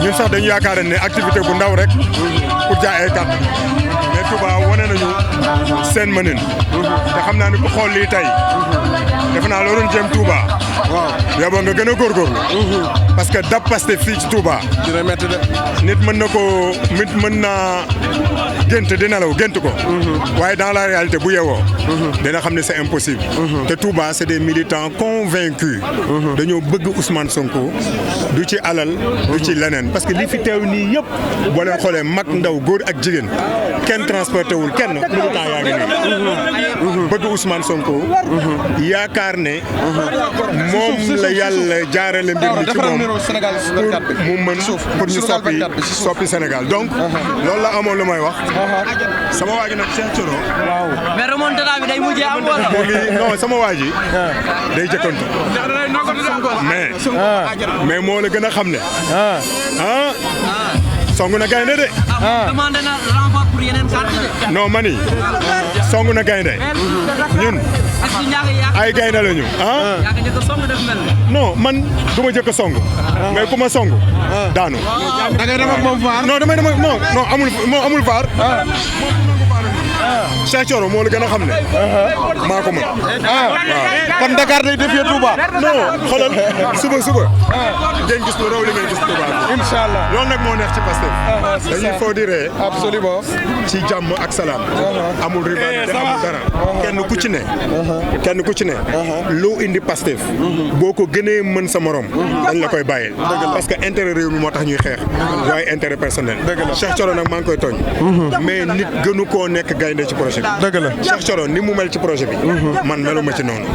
ñun sax dañu yaakaar ne activité bu ndaw rek pour jaay ay carte mais Touba wane nañu seen mënin te xam naa ne ku xool lii tey defe naa loolu jëm Touba yow nga gën a góorgóorlu parce que dab Pastef fii ci Touba dina métti de nit mën naa gént di nelaw gént ko waaye dans la réalité bu yeewoo dina xam ne c'est impossible te Touba c'est des militants convaincus dañoo bëgg Ousmane Sonko du ci alal du ci leneen parce que li fi teew nii yëpp boo leen xoolee mag ndaw góor ak jigéen kenn transporté wul kenn militant yaa ngi nii bëgg Ousmane Sonko yaakaar ne moom la yàlla jaarale mbir mi ci moom mu mën pour ñu soppi Sénégal donc loolu la amoon lu may wax sama waa ji nag Cheikh Thioro mais remontada bi day mujjee am wala non sama waa ji day jëkkantu mais moo la gën a xam ne songu na gaynde de demandé na renfort pour yeneen carte de non mani songu na gaynde ñun ay gaynde la ñu non man du ma jëkk a song mais ku ma song daanu da ngay dem ak moom vaar non damay dem non amul vaar Cheikh Thioro moo la gën a xam ne maa ko mën kon Dakar day defee Touba non xoolal suba ngeen gis lu raw li ngeen gis Touba inshallah loolu nag moo neex ci Pastef dañuy foo di ree absolument ci jàmm ak salaam amul rivalité amul dara kenn ku ci ne loo indi Pastef boo ko gënee mën sa morom dañ la koy bàyyee parce que intérêt réew mi moo tax ñuy xeex waaye intérêt personnel Cheikh Thioro nag maa ngi koy tooñ mais nit gënu koo nekk gaynde ci projet bi dëgg la Cheikh Thioro ni mu mel ci projet bi man meluma ci noonu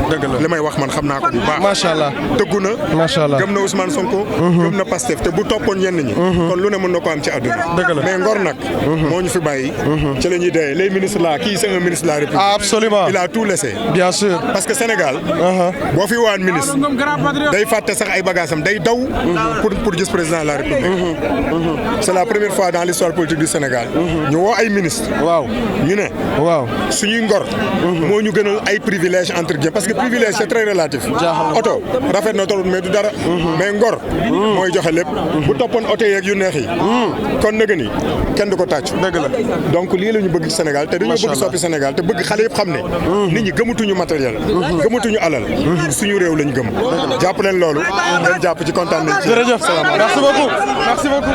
li may wax man xam naa ko bu baax macha allah tëggu na macha allah gëm na Ousmane Sonko gëm na Pastef te bu toppoon ñenn ñi kon lu ne mën na ko am ci àdduna mais ngor nag moo ñu fi bàyyi ci la ñuy dee les ministres là kii c'est un ministre de la République absolument il a tout laissé bien sûr parce que Sénégal boo fi waan ministre day fàtte sax ay bagages am day daw pour gis président de la République c'est la première fois dans l'histoire politique du Sénégal ñu woo ay ministre waaw ñu ne suñuy ngor moo ñu gënal ay privilèges entre guillemets parce que privilège c'est très relatif oto rafet na trop mais du dara mais ngor mooy joxe lépp bu toppoon oto yeeg yu neex yi kon nag ni kenn du ko tàcc dëgg la donc lii la ñu bëgg ci Sénégal te dañoo bëgg soppi Sénégal te bëgg xale yëpp xam ne nit ñi gëmatuñu matériel gëmatuñu alal suñu réew lañ gëm jàpp leen loolu ngeen jàpp ci kontaan nañ ci jërëjëf merci beaucoup